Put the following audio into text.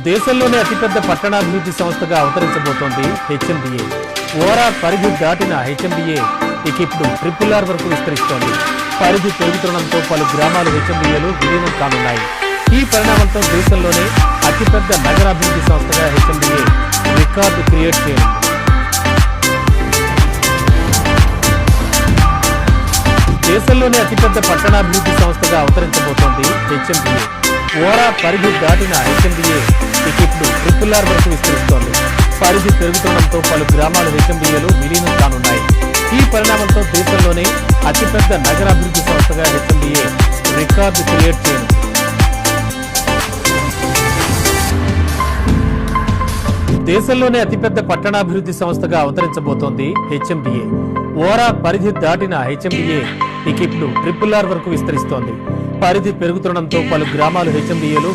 దేశంలోనే అతిపెద్ద పట్టణాభివృద్ధి సంస్థగా అవతరించబోతోంది హెచ్ఎండిఏ. ఓరా పరిధి దాటిన హెచ్ఎండిఏ ఇక ఇప్పుడు RRR వరకు విస్తరిస్తోంది. పరిధి పెరుగుతుండటంతో పలు గ్రామాలు హెచ్ఎండిఏలో విలీనం కానున్నాయి. ఈ పరిణామంతో దేశంలోనే అతిపెద్ద నగరాభివృద్ధి సంస్థగా హెచ్ఎండిఏ రికార్డు క్రియేట్ చేయనుంది. దేశంలోనే అతిపెద్ద పట్టణాభివృద్ధి సంస్థగా అవతరించబోతోంది హెచ్ఎండిఏ. ఓరా పరిధి దాటిన హెచ్ఎండిఏ ఇక ఇప్పుడు RRR వరకు విస్తరిస్తోంది. పరిధి పెరుగుతుండటంతో పలు గ్రామాలు హెచ్ఎండిఏలో విలీనం కానున్నాయి. ఈ పరిణామంతో దేశంలోనే అతిపెద్ద నగరాభివృద్ధి సంస్థగా హెచ్ఎండిఏ రికార్డు క్రియేట్ చేయనుంది. దేశంలోనే అతిపెద్ద పట్టణాభివృద్ధి సంస్థగా అవతరించబోతోంది హెచ్ఎండిఏ. ఓరా పరిధి దాటిన హెచ్ఎండిఏ ఇక ఇప్పుడు RRR వరకు విస్తరిస్తోంది. పరిధి పెరుగుతుండటంతో పలు గ్రామాలు హెచ్ఎండిఏలో